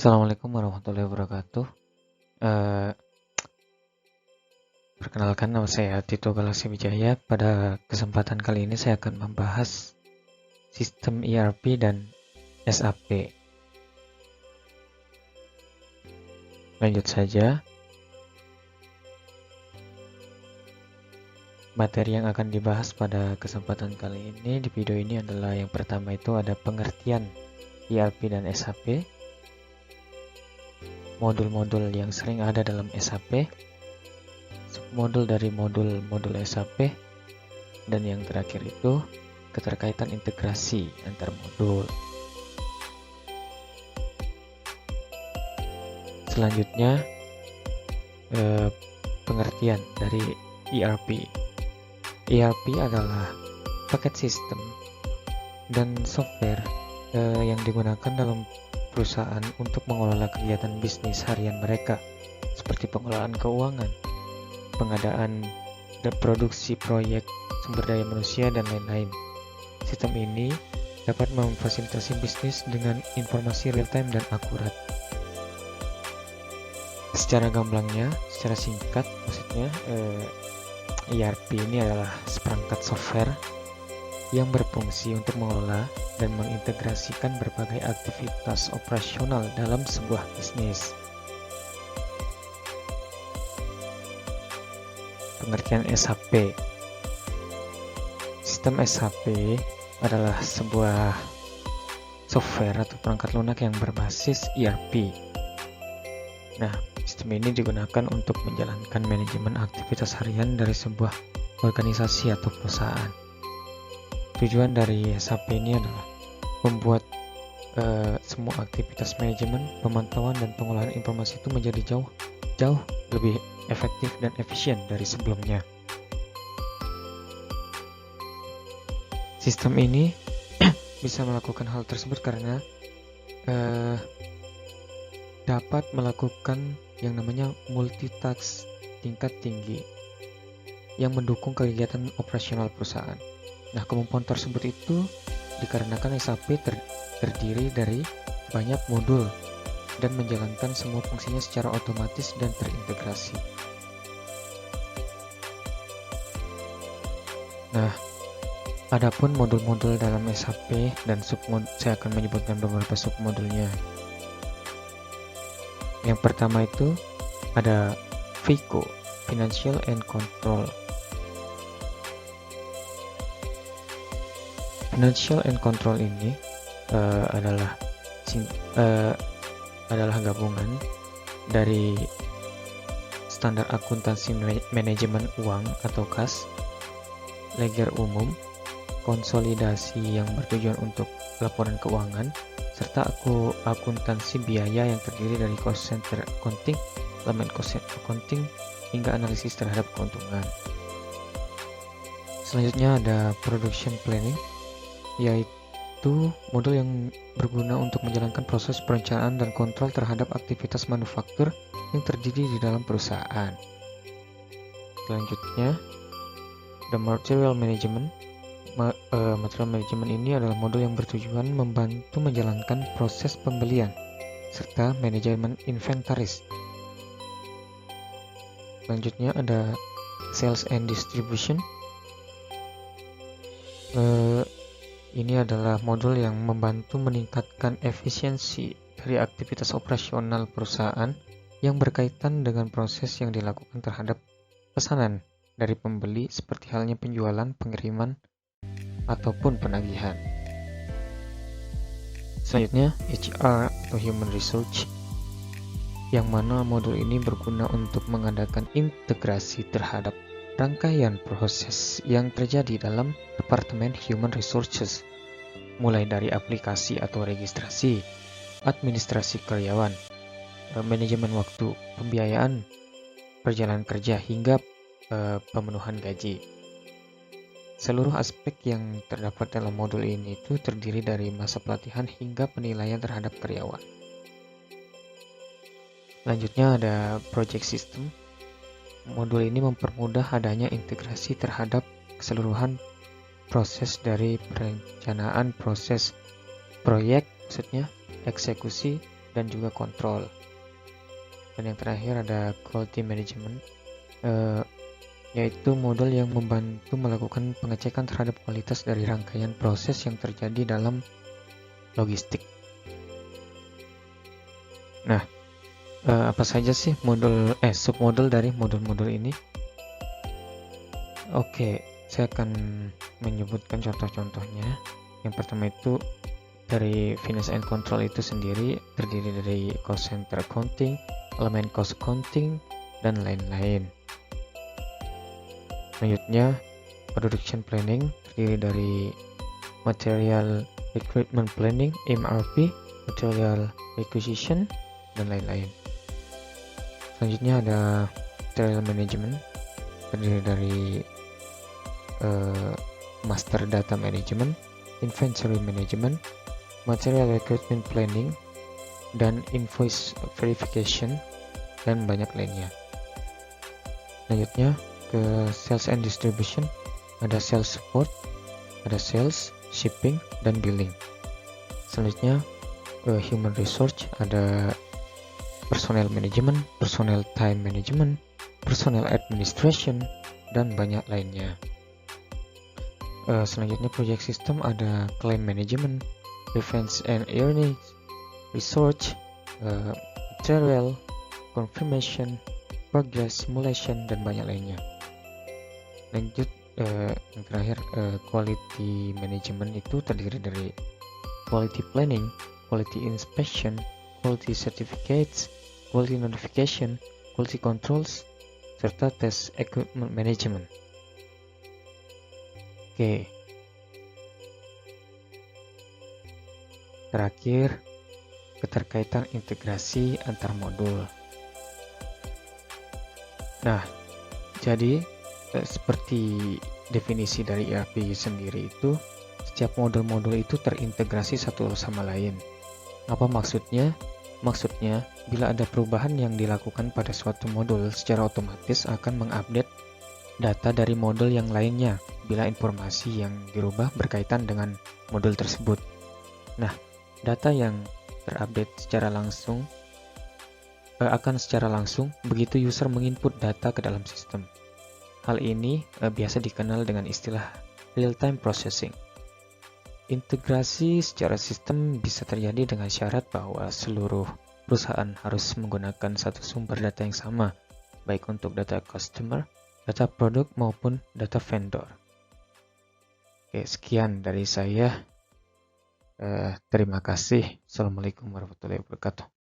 Assalamualaikum warahmatullahi wabarakatuh. Eh, Perkenalkan, nama saya Tito Galaksi Wijaya. Pada kesempatan kali ini saya akan membahas sistem ERP dan SAP. Lanjut saja. Materi yang akan dibahas pada kesempatan kali ini di video ini adalah yang pertama itu ada pengertian ERP dan SAP, modul-modul yang sering ada dalam SAP, submodul dari modul-modul SAP, dan yang terakhir itu keterkaitan integrasi antar modul. Selanjutnya pengertian dari ERP. ERP adalah paket sistem dan software yang digunakan dalam perusahaan untuk mengelola kegiatan bisnis harian mereka, seperti pengelolaan keuangan, pengadaan dan produksi proyek, sumber daya manusia, dan lain-lain. Sistem ini dapat memfasilitasi bisnis dengan informasi real-time dan akurat. Secara gamblangnya, secara singkat, maksudnya ERP ini adalah seperangkat software yang berfungsi untuk mengelola dan mengintegrasikan berbagai aktivitas operasional dalam sebuah bisnis. Pengertian SAP. Sistem SAP adalah sebuah software atau perangkat lunak yang berbasis ERP. Nah, sistem ini digunakan untuk menjalankan manajemen aktivitas harian dari sebuah organisasi atau perusahaan. Tujuan dari SAP ini adalah membuat semua aktivitas manajemen, pemantauan, dan pengolahan informasi itu menjadi jauh lebih efektif dan efisien dari sebelumnya. Sistem ini bisa melakukan hal tersebut karena dapat melakukan yang namanya multitask tingkat tinggi yang mendukung kegiatan operasional perusahaan. Nah, kemampuan tersebut itu dikarenakan SAP terdiri dari banyak modul dan menjalankan semua fungsinya secara otomatis dan terintegrasi. Nah, adapun modul-modul dalam SAP dan submodul, saya akan menyebutkan beberapa submodulnya. Yang pertama itu ada FICO, Financial and Control. Financial and Control ini adalah gabungan dari standar akuntansi manajemen uang atau kas, ledger umum, konsolidasi yang bertujuan untuk laporan keuangan, serta akuntansi biaya yang terdiri dari cost center accounting, elemen cost accounting, hingga analisis terhadap keuntungan. Selanjutnya ada production planning, yaitu modul yang berguna untuk menjalankan proses perencanaan dan kontrol terhadap aktivitas manufaktur yang terdiri di dalam perusahaan. Selanjutnya, the material management. Material management ini adalah modul yang bertujuan membantu menjalankan proses pembelian serta manajemen inventaris. Selanjutnya ada sales and distribution. Ini adalah modul yang membantu meningkatkan efisiensi dari aktivitas operasional perusahaan yang berkaitan dengan proses yang dilakukan terhadap pesanan dari pembeli, seperti halnya penjualan, pengiriman, ataupun penagihan. Selanjutnya HR atau Human Resource, yang mana modul ini berguna untuk mengadakan integrasi terhadap rangkaian proses yang terjadi dalam Departemen Human Resources, mulai dari aplikasi atau registrasi, administrasi karyawan, manajemen waktu, pembiayaan, perjalanan kerja, hingga pemenuhan gaji. Seluruh aspek yang terdapat dalam modul ini itu terdiri dari masa pelatihan hingga penilaian terhadap karyawan. Selanjutnya ada project system. Modul ini mempermudah adanya integrasi terhadap keseluruhan proses dari perencanaan proses proyek, maksudnya eksekusi, dan juga kontrol. Dan yang terakhir ada quality management, yaitu modul yang membantu melakukan pengecekan terhadap kualitas dari rangkaian proses yang terjadi dalam logistik. Nah, apa saja sih submodul dari modul-modul ini? Oke, saya akan menyebutkan contoh-contohnya. Yang pertama itu dari finance and control itu sendiri terdiri dari cost center accounting, elemen cost accounting, dan lain-lain. Selanjutnya, production planning terdiri dari material recruitment planning, MRP, material requisition, dan lain-lain. Selanjutnya ada material management terdiri dari master data management, inventory management, material recruitment planning, dan invoice verification, dan banyak lainnya. Selanjutnya ke sales and distribution, ada sales support, ada sales, shipping, dan billing. Selanjutnya ke human resource, ada personnel management, personnel time management, personnel administration, dan banyak lainnya. Selanjutnya project system, ada claim management, defense and earnings, research, material, confirmation, progress, simulation, dan banyak lainnya. Lanjut, yang terakhir, quality management itu terdiri dari quality planning, quality inspection, quality certificates, quality notification, quality controls, serta test equipment management. Oke. Terakhir, keterkaitan integrasi antar modul. Nah, jadi seperti definisi dari ERP sendiri itu, setiap modul-modul itu terintegrasi satu sama lain. Apa maksudnya? Maksudnya, bila ada perubahan yang dilakukan pada suatu modul, secara otomatis akan mengupdate data dari modul yang lainnya bila informasi yang dirubah berkaitan dengan modul tersebut. Nah, data yang terupdate akan secara langsung begitu user menginput data ke dalam sistem. Hal ini biasa dikenal dengan istilah real-time processing. Integrasi secara sistem bisa terjadi dengan syarat bahwa seluruh perusahaan harus menggunakan satu sumber data yang sama, baik untuk data customer, data produk, maupun data vendor. Oke, sekian dari saya. Terima kasih. Assalamualaikum warahmatullahi wabarakatuh.